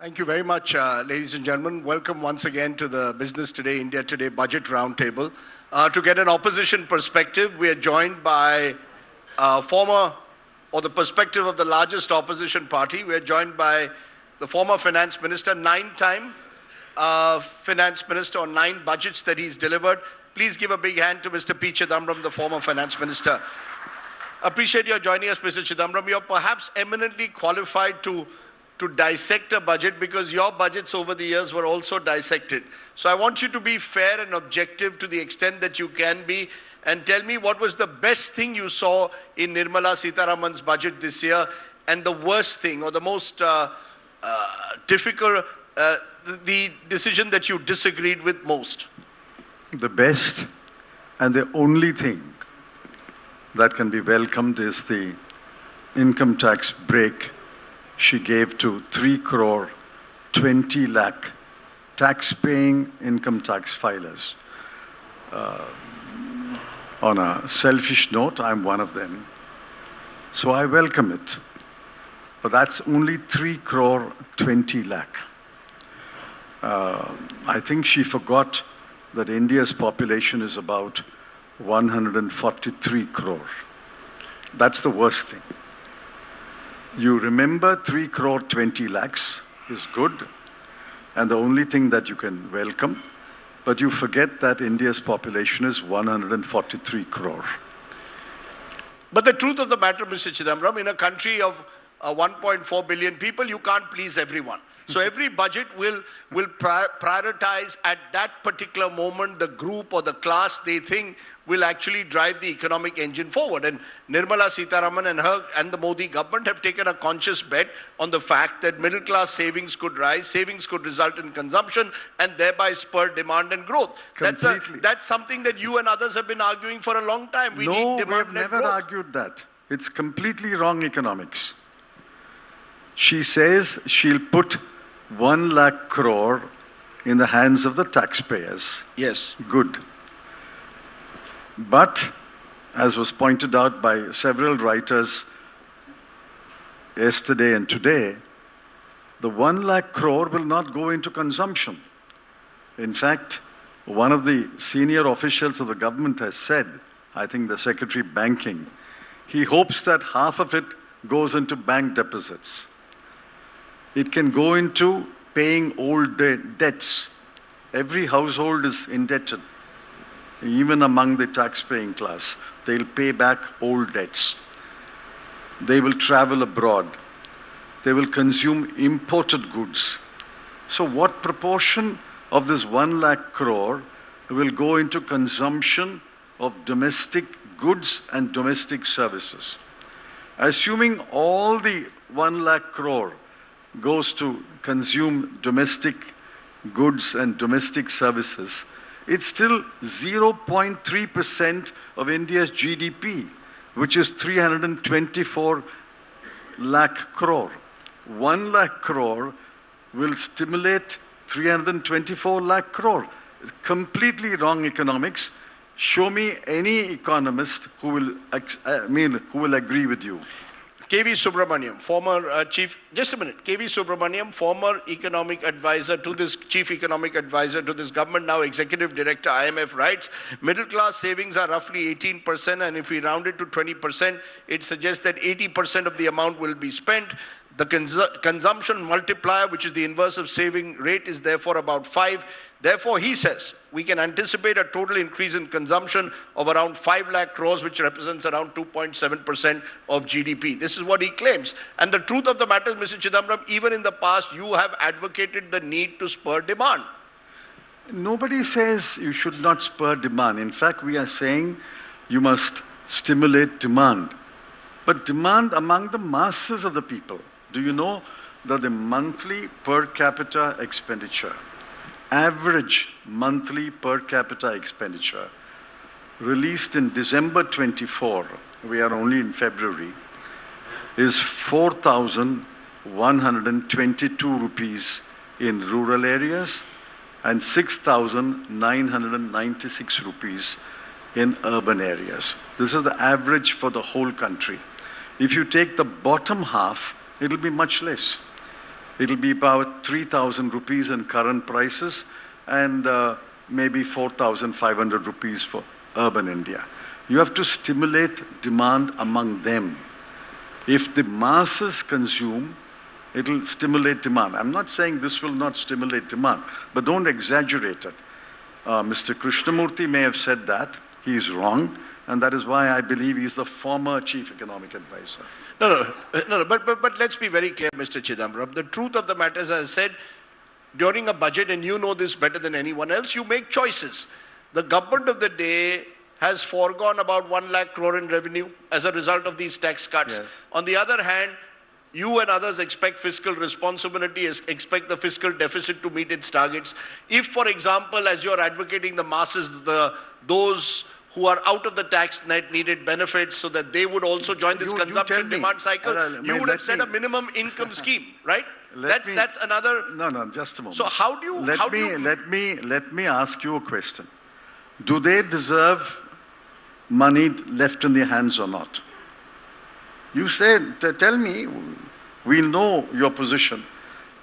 Thank you very much, ladies and gentlemen. Welcome once again to the Business Today, India Today Budget Roundtable. To get an opposition perspective, we are joined by the perspective of the largest opposition party. We are joined by the former finance minister, 9-time finance minister on 9 budgets that he's delivered. Please give a big hand to Mr. P. Chidambaram, the former finance minister. Appreciate your joining us, Mr. Chidambaram. You're perhaps eminently qualified to dissect a budget because your budgets over the years were also dissected. So I want you to be fair and objective to the extent that you can be, and tell me what was the best thing you saw in Nirmala Sitharaman's budget this year and the worst thing or the most difficult, the decision that you disagreed with most. The best and the only thing that can be welcomed is the income tax break she gave to 3 crore 20 lakh tax-paying income tax filers. On a selfish note, I'm one of them, so I welcome it. But that's only 3 crore 20 lakh. I think she forgot that India's population is about 143 crore. That's the worst thing. You remember 3 crore 20 lakhs is good, and the only thing that you can welcome, but you forget that India's population is 143 crore. But the truth of the matter, Mr. Chidambaram, in a country of 1.4 billion people, you can't please everyone. So every budget will prioritize at that particular moment the group or the class they think will actually drive the economic engine forward. And Nirmala Sitharaman and the Modi government have taken a conscious bet on the fact that middle class savings could rise, savings could result in consumption, and thereby spur demand and growth. That's something that you and others have been arguing for a long time. We need demand and growth. No, we have never argued that. It's completely wrong economics. She says she'll put 1 lakh crore in the hands of the taxpayers. Yes. Good. But, as was pointed out by several writers yesterday and today, the 1 lakh crore will not go into consumption. In fact, one of the senior officials of the government has said, I think the Secretary Banking, he hopes that half of it goes into bank deposits. It can go into paying old debts. Every household is indebted. Even among the tax-paying class, they'll pay back old debts. They will travel abroad. They will consume imported goods. So what proportion of this 1 lakh crore will go into consumption of domestic goods and domestic services? Assuming all the 1 lakh crore goes to consume domestic goods and domestic services, it's still 0.3% of India's GDP, which is 324 lakh crore. 1 lakh crore will stimulate 324 lakh crore. Completely wrong economics. Show me any economist who will agree with you. K.V. Subramaniam, former K.V. Subramaniam, former economic advisor to this, chief economic advisor to this government, now executive director, IMF, writes, middle class savings are roughly 18%, and if we round it to 20%, it suggests that 80% of the amount will be spent. The consumption multiplier, which is the inverse of saving rate, is therefore about 5. Therefore, he says, we can anticipate a total increase in consumption of around 5 lakh crores, which represents around 2.7% of GDP. This is what he claims. And the truth of the matter is, Mr. Chidambaram, even in the past, you have advocated the need to spur demand. Nobody says you should not spur demand. In fact, we are saying you must stimulate demand. But demand among the masses of the people. Do you know that the monthly per capita expenditure, average monthly per capita expenditure, released in December 24, we are only in February, is 4,122 rupees in rural areas and 6,996 rupees in urban areas. This is the average for the whole country. If you take the bottom half, it'll be much less. It'll be about 3,000 rupees in current prices and maybe 4,500 rupees for urban India. You have to stimulate demand among them. If the masses consume, it'll stimulate demand. I'm not saying this will not stimulate demand, but don't exaggerate it. Mr. Krishnamurthy may have said that. He is wrong, and that is why I believe he's the former chief economic advisor. No, but let's be very clear, Mr. Chidambaram. The truth of the matter is, as I said, during a budget, and you know this better than anyone else, you make choices. The government of the day has foregone about 1 lakh crore in revenue as a result of these tax cuts. Yes. On the other hand, you and others expect fiscal responsibility, expect the fiscal deficit to meet its targets. If, for example, as you're advocating the masses, those who are out of the tax net needed benefits so that they would also join this consumption demand cycle, you would have set a minimum income scheme, right? That's another. No, just a moment. So how do you? Let me ask you a question. Do they deserve money left in their hands or not? You said, tell me, we'll know your position.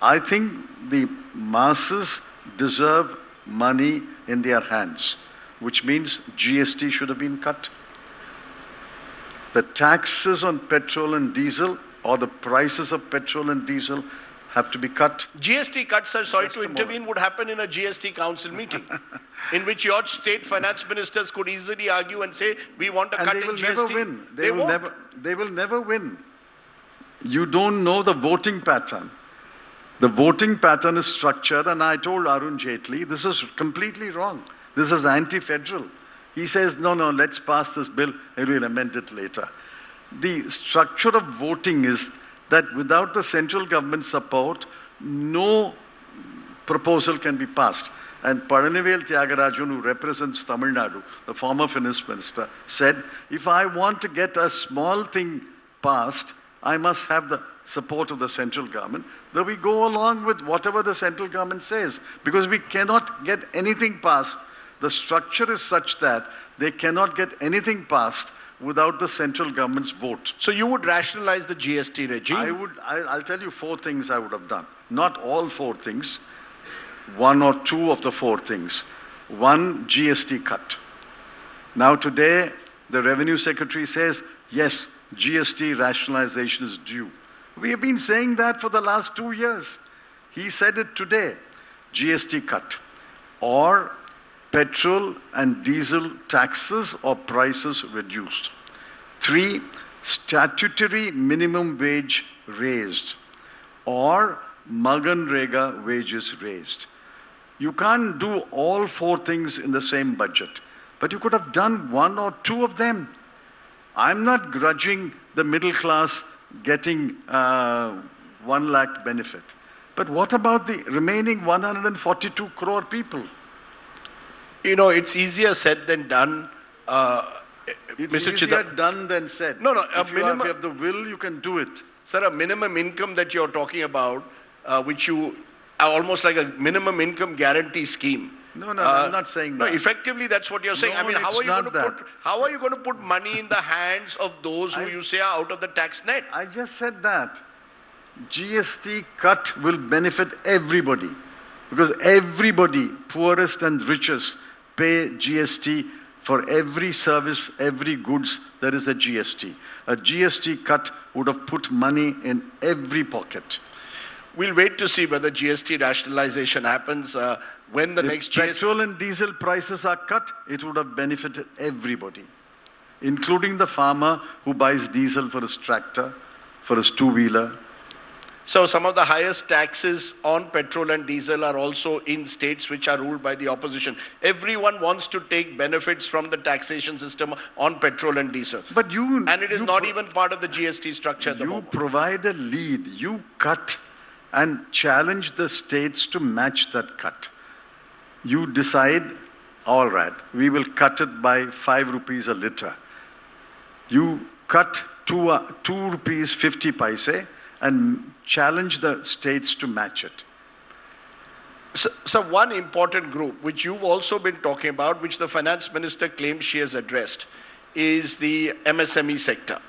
I think the masses deserve money in their hands, which means GST should have been cut. The taxes on petrol and diesel, or the prices of petrol and diesel, have to be cut. GST cuts, sir, sorry to intervene, would happen in a GST council meeting, in which your state finance ministers could easily argue and say, we want a cut in GST. Never win. They will never win. You don't know the voting pattern. The voting pattern is structured, and I told Arun Jaitley, this is completely wrong. This is anti-federal. He says, no, let's pass this bill and we'll amend it later. The structure of voting is that without the central government support, no proposal can be passed. And Palanivel Tyagarajan, who represents Tamil Nadu, the former finance minister, said, if I want to get a small thing passed, I must have the support of the central government. Then we go along with whatever the central government says, because we cannot get anything passed. The structure is such that they cannot get anything passed without the central government's vote. So you would rationalize the GST regime? I'll tell you 4 things I would have done. Not all 4 things. 1 or 2 of the 4 things. 1, GST cut. Now today, the Revenue Secretary says, yes, GST rationalization is due. We have been saying that for the last 2 years. He said it today. GST cut. Or petrol and diesel taxes or prices reduced. 3, statutory minimum wage raised, or Maganrega wages raised. You can't do all 4 things in the same budget, but you could have done 1 or 2 of them. I'm not grudging the middle class getting 1 lakh benefit. But what about the remaining 142 crore people? You know, it's easier said than done. It's Mr. easier done than said. No, if you have the will, you can do it. Sir, a minimum income that you're talking about, which you are almost like a minimum income guarantee scheme. No, I'm not saying that. No, effectively that's what you're saying. No, I mean, how are you going to put money in the hands of those who you say are out of the tax net? I just said that. GST cut will benefit everybody, because everybody, poorest and richest, pay GST for every service, every goods. There is a GST. A GST cut would have put money in every pocket. We'll wait to see whether GST rationalization happens. When the next petrol and diesel prices are cut, it would have benefited everybody, including the farmer who buys diesel for his tractor, for his 2-wheeler. So some of the highest taxes on petrol and diesel are also in states which are ruled by the opposition. Everyone wants to take benefits from the taxation system on petrol and diesel. And it is not even part of the GST structure at the moment. You provide a lead. You cut and challenge the states to match that cut. You decide, all right, we will cut it by 5 rupees a litre. You cut 2 rupees 50 paise and challenge the states to match it. So one important group, which you've also been talking about, which the finance minister claims she has addressed, is the MSME sector.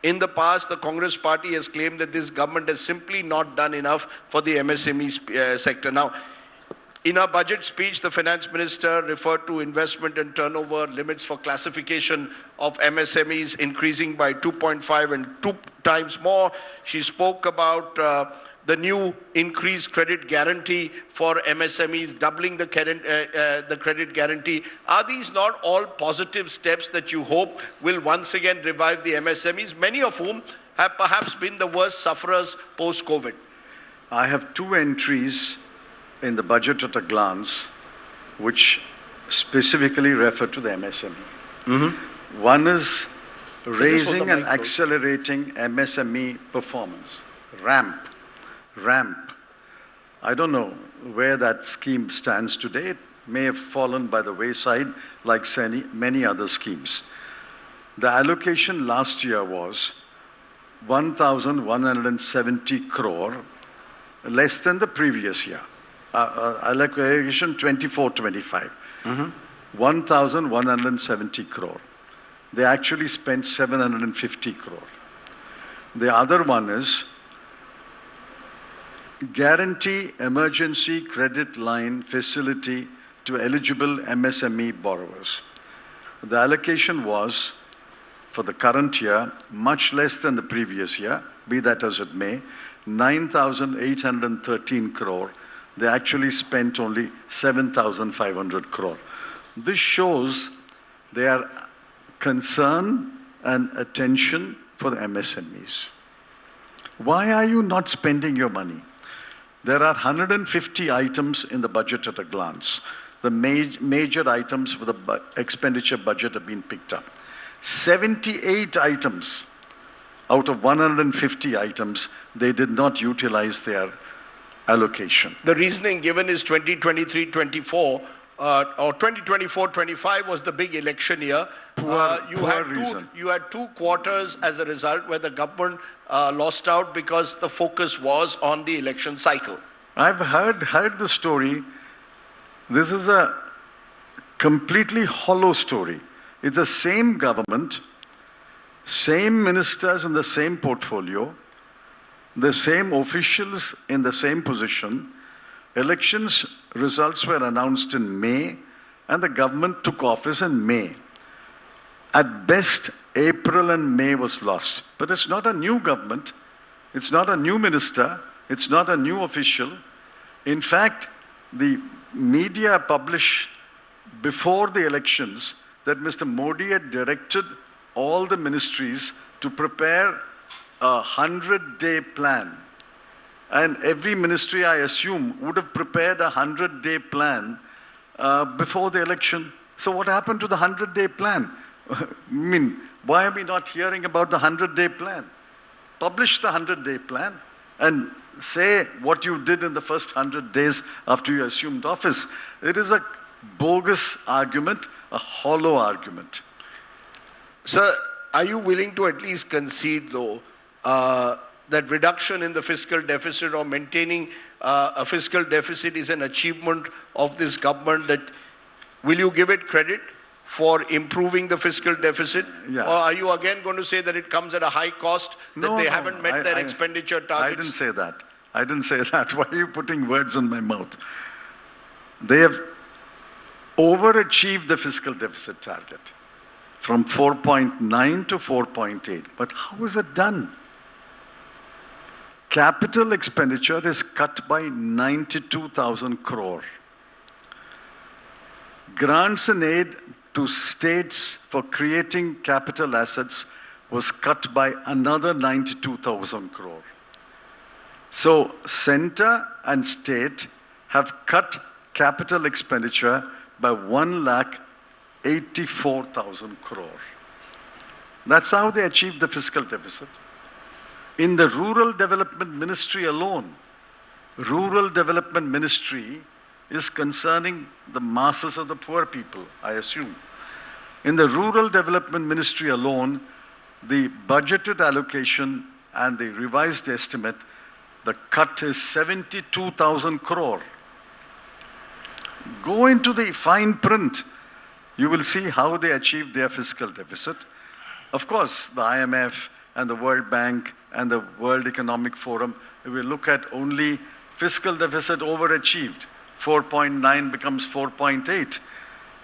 In the past, the Congress party has claimed that this government has simply not done enough for the MSME sector. Now, in her budget speech, the finance minister referred to investment and turnover limits for classification of MSMEs increasing by 2.5 and 2 times more. She spoke about the new increased credit guarantee for MSMEs, doubling the credit guarantee. Are these not all positive steps that you hope will once again revive the MSMEs, many of whom have perhaps been the worst sufferers post-COVID? I have two entries in the budget at a glance which specifically refer to the MSME. Mm-hmm. One is raising and accelerating MSME performance, RAMP. I don't know where that scheme stands today. It may have fallen by the wayside like many other schemes. The allocation last year was 1,170 crore, less than the previous year. Allocation 24-25. Mm-hmm. 1,170 crore. They actually spent 750 crore. The other one is guarantee emergency credit line facility to eligible MSME borrowers. The allocation was, for the current year, much less than the previous year, be that as it may, 9,813 crore. They actually spent only 7,500 crore. This shows their concern and attention for the MSMEs. Why are you not spending your money? There are 150 items in the budget at a glance. The major items for the expenditure budget have been picked up. 78 items out of 150 items, they did not utilize their allocation. The reasoning given is 2023-24 or 2024-25 was the big election year. You had two quarters as a result where the government lost out because the focus was on the election cycle. I've heard the story. This is a completely hollow story. It's the same government, same ministers in the same portfolio, the same officials in the same position. Elections results were announced in May, and the government took office in May. At best, April and May was lost. But it's not a new government. It's not a new minister. It's not a new official. In fact, the media published before the elections that Mr. Modi had directed all the ministries to prepare a 100-day plan. And every ministry, I assume, would have prepared a 100-day plan before the election. So what happened to the 100-day plan? I mean, why are we not hearing about the 100-day plan? Publish the 100-day plan and say what you did in the first 100 days after you assumed office. It is a bogus argument, a hollow argument. Sir, are you willing to at least concede, though, that reduction in the fiscal deficit or maintaining a fiscal deficit is an achievement of this government? That will you give it credit for improving the fiscal deficit? Yeah. Or are you again going to say that it comes at a high cost, that they haven't met their expenditure targets? I didn't say that. I didn't say that. Why are you putting words in my mouth? They have overachieved the fiscal deficit target from 4.9 to 4.8. But how is it done? Capital expenditure is cut by 92,000 crore. Grants and aid to states for creating capital assets was cut by another 92,000 crore. So center and state have cut capital expenditure by 1,84,000 crore. That's how they achieved the fiscal deficit. In the Rural Development Ministry alone, Rural Development Ministry is concerning the masses of the poor people, I assume. In the Rural Development Ministry alone, the budgeted allocation and the revised estimate, the cut is 72,000 crore. Go into the fine print. You will see how they achieved their fiscal deficit. Of course, the IMF and the World Bank and the World Economic Forum, we look at only fiscal deficit overachieved. 4.9 becomes 4.8,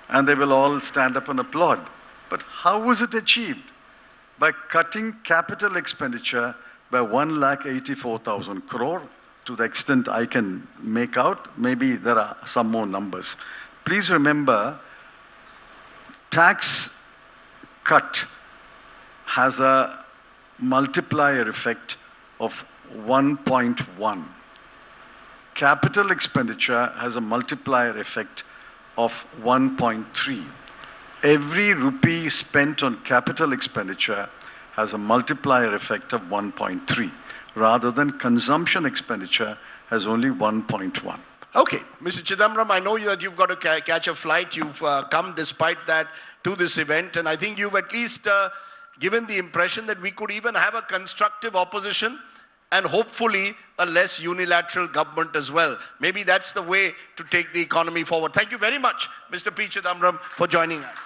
and they will all stand up and applaud. But how was it achieved? By cutting capital expenditure by 1,84,000 crore, to the extent I can make out. Maybe there are some more numbers. Please remember, tax cut has a multiplier effect of 1.1. Capital expenditure has a multiplier effect of 1.3. Every rupee spent on capital expenditure has a multiplier effect of 1.3, rather than consumption expenditure has only 1.1. Okay, Mr. Chidambaram, I know that you've got to catch a flight. You've come despite that to this event, and I think you've at least given the impression that we could even have a constructive opposition and hopefully a less unilateral government as well. Maybe that's the way to take the economy forward. Thank you very much, Mr. P. Chidambaram, for joining us.